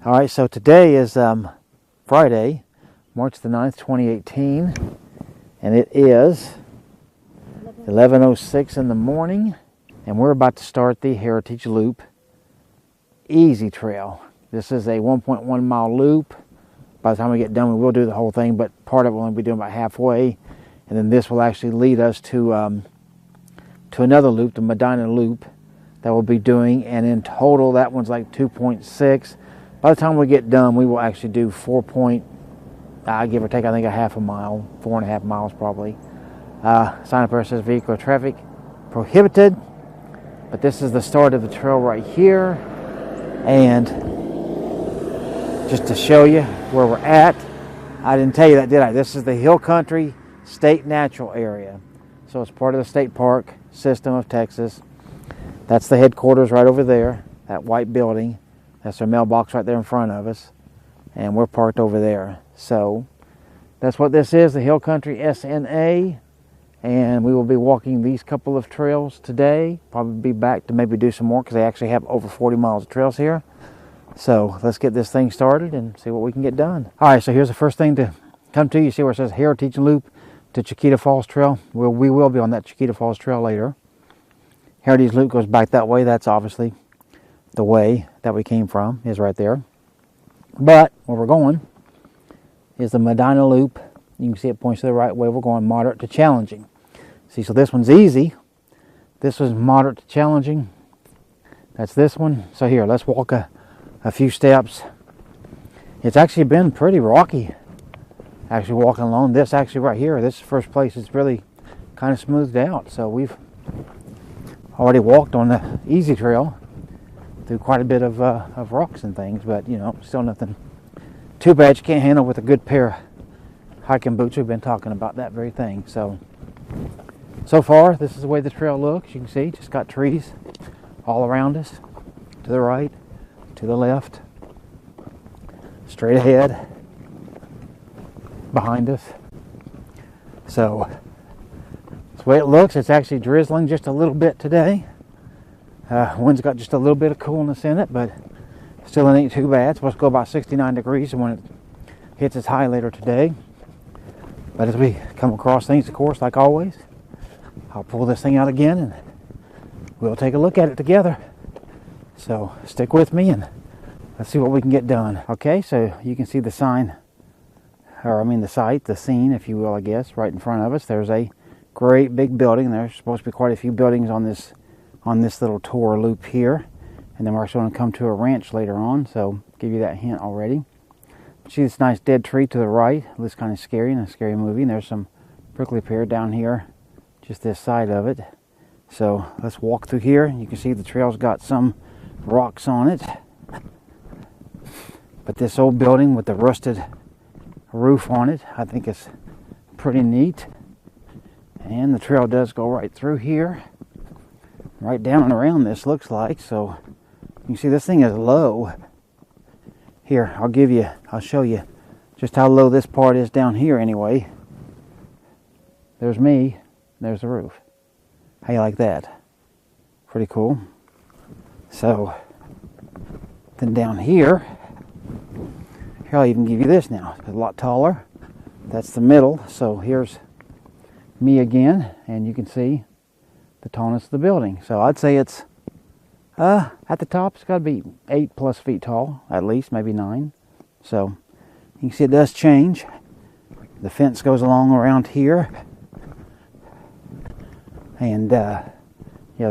All right, so today is Friday, March the 9th, 2018, and it is 11:06 in the morning, and we're about to start the Heritage Loop Easy Trail. This is a 1.1 mile loop. By the time we get done, we will do the whole thing, but part of it we'll only be doing about halfway, and then this will actually lead us to another loop, the Medina Loop, that we'll be doing, and in total that one's like 2.6. By the time we get done, we will actually do 4 point, give or take, I think a half a mile, 4.5 miles probably. Sign up there says vehicular traffic prohibited, but this is the start of the trail right here. And just to show you where we're at, I didn't tell you that, did I? This is the Hill Country State Natural Area. So it's part of the state park system of Texas. That's the headquarters right over there, that white building. That's our mailbox right there in front of us, and we're parked over there. So that's what this is, the Hill Country SNA, and we will be walking these couple of trails today. Probably be back to maybe do some more because they actually have over 40 miles of trails here. So let's get this thing started and see what we can get done. All right, so here's the first thing to come to. You see where it says Heritage Loop to Chiquita Falls Trail. We will be on that Chiquita Falls Trail later. Heritage Loop goes back that way. That's obviously the way that we came from, is right there. But where we're going is the Medina Loop. You can see it points to the right way. We're going moderate to challenging. See, so this one's easy. This one's moderate to challenging. That's this one. So here, let's walk a few steps. It's actually been pretty rocky, actually walking along. This actually right here, this first place is really kind of smoothed out. So we've already walked on the easy trail through quite a bit of rocks and things, but you know, still nothing too bad you can't handle with a good pair of hiking boots. We've been talking about that very thing. So far, this is the way the trail looks. You can see, just got trees all around us, to the right, to the left, straight ahead, behind us. So that's the way it looks. It's actually drizzling just a little bit today. Wind's got just a little bit of coolness in it, but still it ain't too bad. It's supposed to go about 69 degrees when it hits its high later today. But as we come across things, of course, like always, I'll pull this thing out again and we'll take a look at it together. So stick with me and let's see what we can get done. Okay, so you can see the sign, or I mean the site, the scene, if you will, I guess, right in front of us. There's a great big building. There's supposed to be quite a few buildings on this little tour loop here, and then we're actually going to come to a ranch later on, so give you that hint already. See this nice dead tree to the right. It looks kind of scary in a scary movie, and there's some prickly pear down here, just this side of it. So let's walk through here. You can see the trail's got some rocks on it, but this old building with the rusted roof on it, I think is pretty neat. And the trail does go right through here, right down and around this, looks like. So you can see this thing is low. Here, I'll show you just how low this part is down here anyway. There's me, there's the roof. How you like that? Pretty cool. So then down here I'll even give you this now. It's a lot taller. That's the middle. So here's me again, and you can see the tallness of the building. So I'd say it's at the top, it's got to be 8+ feet tall, at least, maybe 9. So you can see it does change. The fence goes along around here, and the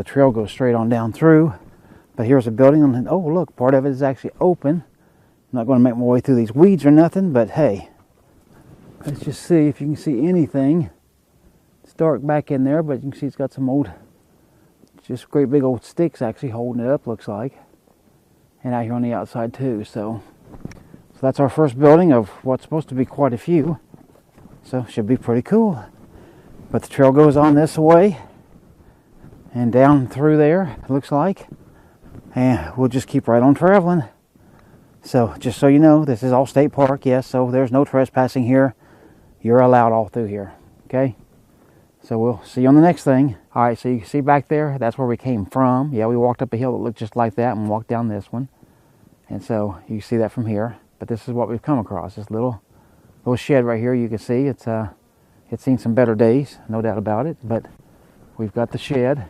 trail goes straight on down through. But here's a building, and oh look, part of it is actually open. I'm not going to make my way through these weeds or nothing, but hey, let's just see if you can see anything. It's dark back in there, but you can see it's got some old, just great big old sticks actually holding it up, looks like. And out here on the outside too. So that's our first building of what's supposed to be quite a few. So should be pretty cool. But the trail goes on this way and down through there, it looks like. And we'll just keep right on traveling. So just so you know, this is all state park, yes, so there's no trespassing here. You're allowed all through here, okay? So we'll see you on the next thing. All right, so you can see back there, that's where we came from. Yeah, we walked up a hill that looked just like that and walked down this one. And so you see that from here. But this is what we've come across. This little shed right here. You can see it's seen some better days, no doubt about it. But we've got the shed.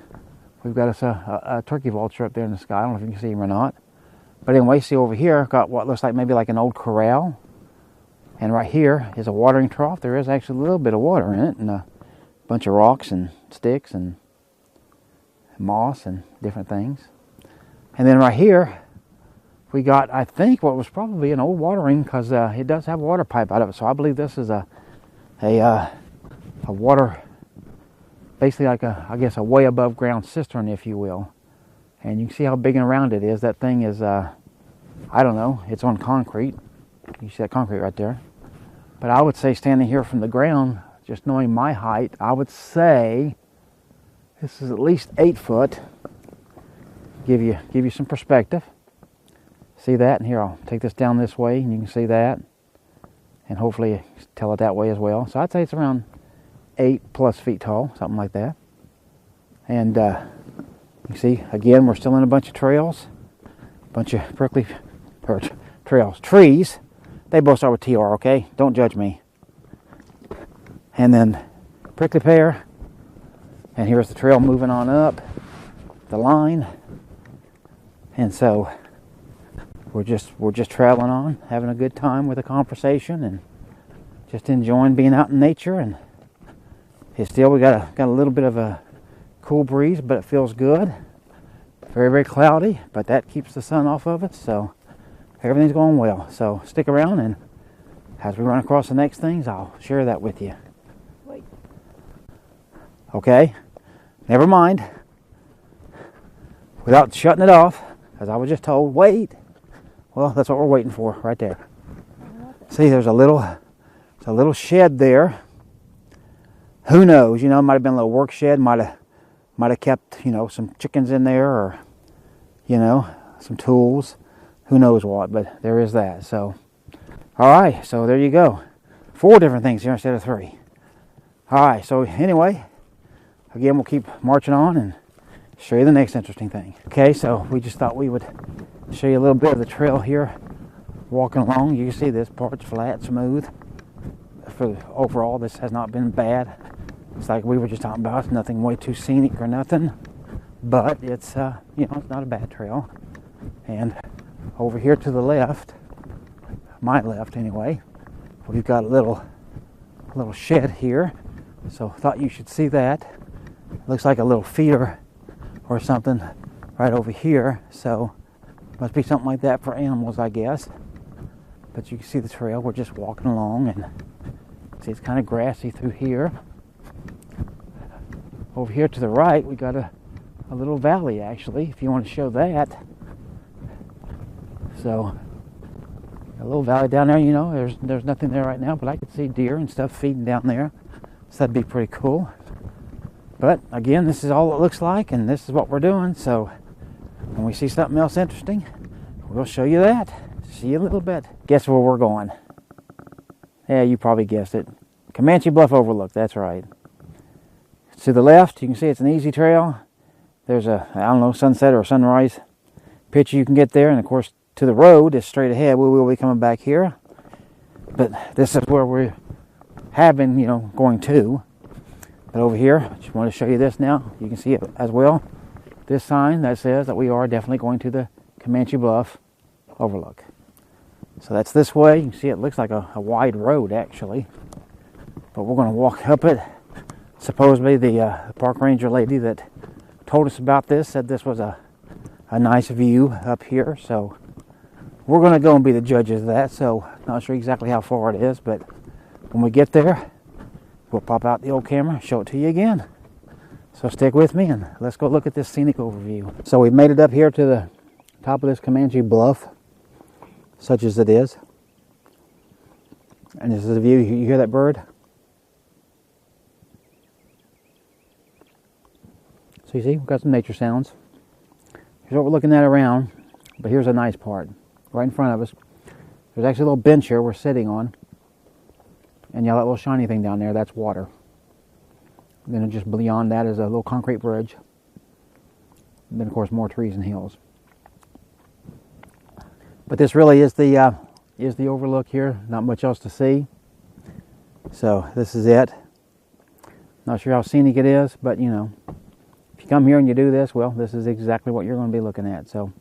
We've got us a turkey vulture up there in the sky. I don't know if you can see him or not. But anyway, see over here, got what looks like maybe like an old corral. And right here is a watering trough. There is actually a little bit of water in it, and a bunch of rocks and sticks and moss and different things. And then right here, we got, I think, what was probably an old watering, because it does have a water pipe out of it. So I believe this is a water, basically like I guess a way above ground cistern, if you will. And you can see how big and round it is. That thing is, I don't know, it's on concrete. You see that concrete right there. But I would say, standing here from the ground, just knowing my height, I would say this is at least 8 foot. Give you some perspective. See that? And here, I'll take this down this way, and you can see that. And hopefully tell it that way as well. So I'd say it's around 8+ feet tall, something like that. And you see, again, we're still in a bunch of trails. A bunch of prickly, or trees. They both start with TR, okay? Don't judge me. And then prickly pear. And here's the trail moving on up the line. And so we're just traveling on, having a good time with a conversation, and just enjoying being out in nature. And it's still, we got a little bit of a cool breeze, but it feels good. Very, very cloudy, but that keeps the sun off of it. So everything's going well. So stick around, and as we run across the next things, I'll share that with you. Wait. Okay? Never mind. Without shutting it off, as I was just told, wait. Well, that's what we're waiting for right there. See, there's a little shed there. Who knows? You know, it might have been a little work shed. Might have kept, you know, some chickens in there, or, you know, some tools. Who knows what? But there is that. So, all right. So there you go. 4 different things here instead of 3. All right. So anyway, again, we'll keep marching on and show you the next interesting thing. Okay. So we just thought we would show you a little bit of the trail here, walking along. You can see this part's flat, smooth. For overall, this has not been bad. It's like we were just talking about. It's nothing way too scenic or nothing, but it's you know, it's not a bad trail. And over here to the left, my left anyway, we've got a little shed here. So thought you should see that. Looks like a little feeder or something right over here. So must be something like that for animals, I guess. But you can see the trail. We're just walking along, and see, it's kind of grassy through here. Over here to the right, we got a little valley, actually, if you want to show that. So a little valley down there. You know, there's nothing there right now, but I could see deer and stuff feeding down there. So that'd be pretty cool. But again, this is all it looks like, and this is what we're doing. So when we see something else interesting, we'll show you that. See you in a little bit. Guess where we're going? Yeah, you probably guessed it. Comanche Bluff Overlook, that's right. To the left, you can see it's an easy trail. There's a, I don't know, sunset or sunrise picture you can get there. And of course, to the road is straight ahead. We will be coming back here. But this is where we're having, you know, going to. But over here, I just want to show you this now. You can see it as well. This sign that says that we are definitely going to the Comanche Bluff Overlook. So that's this way. You can see it looks like a wide road, actually. But we're going to walk up it. Supposedly the park ranger lady that told us about this said this was a nice view up here. So we're going to go and be the judges of that. So not sure exactly how far it is, but when we get there, we'll pop out the old camera, show it to you again. So stick with me, and let's go look at this scenic overview. So we've made it up here to the top of this Comanche Bluff, such as it is. And this is the view. You hear that bird? So you see, we've got some nature sounds. Here's what we're looking at around, but here's a nice part. Right in front of us, there's actually a little bench here we're sitting on. And yeah, that little shiny thing down there, that's water. And then just beyond that is a little concrete bridge. And then, of course, more trees and hills. But this really is the overlook here. Not much else to see. So this is it. Not sure how scenic it is, but you know, if you come here and you do this, well, this is exactly what you're going to be looking at. So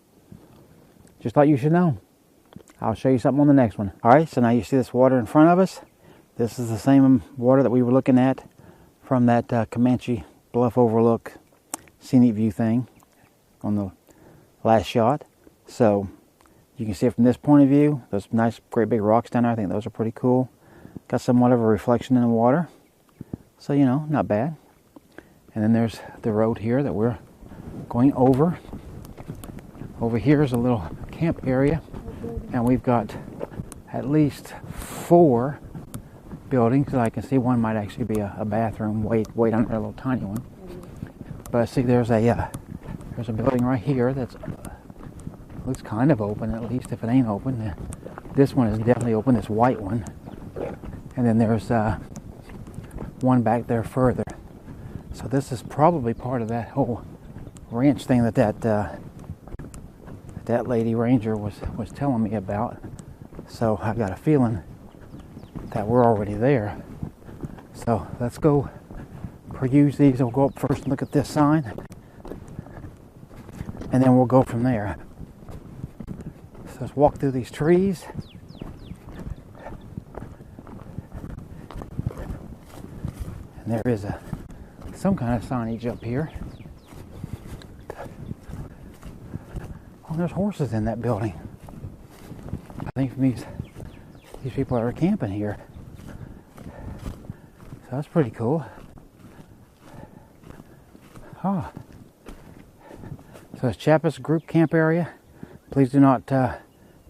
just thought you should know. I'll show you something on the next one. All right, so now you see this water in front of us. This is the same water that we were looking at from that Comanche Bluff Overlook scenic view thing on the last shot. So you can see it from this point of view. Those nice, great big rocks down there. I think those are pretty cool. Got somewhat of a reflection in the water. So, you know, not bad. And then there's the road here that we're going over. Over here is a little camp area. And we've got at least 4 buildings that I can see. One might actually be a bathroom. Wait under a little tiny one. But see, there's a building right here that's looks kind of open, at least if it ain't open. This one is definitely open, this white one. And then there's one back there further. So this is probably part of that whole ranch thing that lady ranger was telling me about. So I got a feeling that we're already there. So let's go peruse these. We'll go up first and look at this sign, and then we'll go from there. So let's walk through these trees. And there is some kind of signage up here. Oh, there's horses in that building. I think from these people that are camping here. So that's pretty cool. Oh. So it's Chapas group camp area. Please do not tie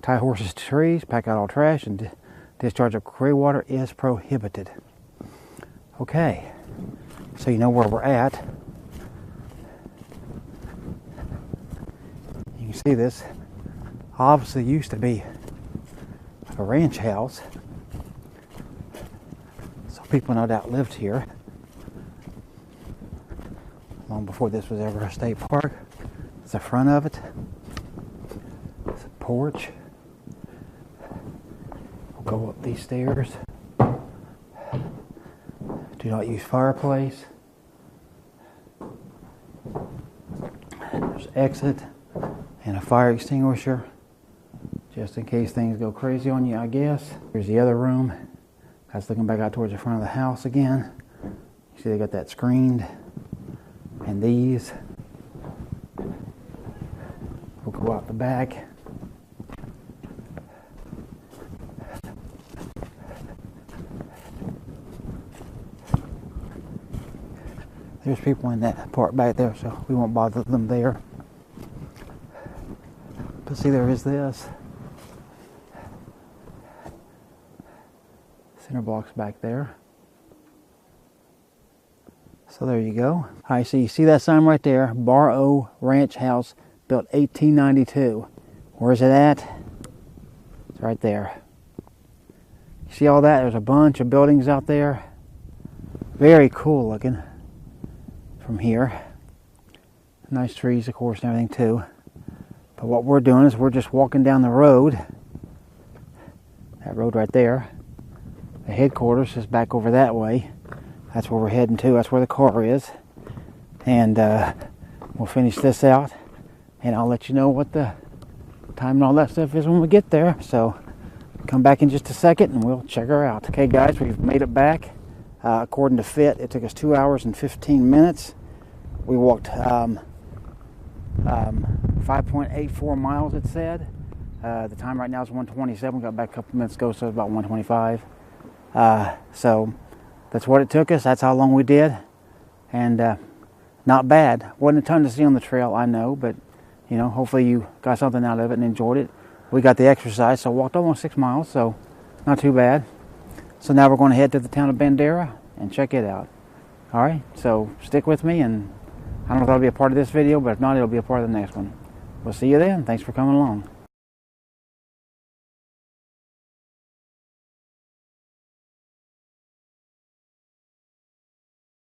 horses to trees, pack out all trash, and discharge of gray water is prohibited. Okay, so you know where we're at. You can see this obviously used to be a ranch house. So people no doubt lived here long before this was ever a state park. It's the front of it. It's a porch. We'll go up these stairs. Do not use fireplace. There's exit and a fire extinguisher, just in case things go crazy on you, I guess. Here's the other room. That's looking back out towards the front of the house again. You see they got that screened. And these. We'll go out the back. There's people in that part back there, so we won't bother them there. But see, there is this. Center box back there. So there you go. All right, so you see that sign right there, Bar O Ranch House, built 1892. Where's it at? It's right there. You see all that? There's a bunch of buildings out there. Very cool looking from here. Nice trees, of course, and everything too. But what we're doing is we're just walking down the road. That road right there. The headquarters is back over that way. That's where we're heading to. That's where the car is. And we'll finish this out. And I'll let you know what the time and all that stuff is when we get there. So come back in just a second and we'll check her out. Okay, guys, we've made it back. According to Fit, it took us 2 hours and 15 minutes. We walked 5.84 miles, it said. The time right now is 1:27. Got back a couple minutes ago, so it's about 1:25. So that's what it took us. That's how long we did. And not bad. Wasn't a ton to see on the trail, I know, but you know, hopefully you got something out of it and enjoyed it. We got the exercise, so walked almost 6 miles, so not too bad. So now we're going to head to the town of Bandera and check it out. All right, so stick with me, and I don't know if that'll be a part of this video, but if not, it'll be a part of the next one. We'll see you then. Thanks for coming along.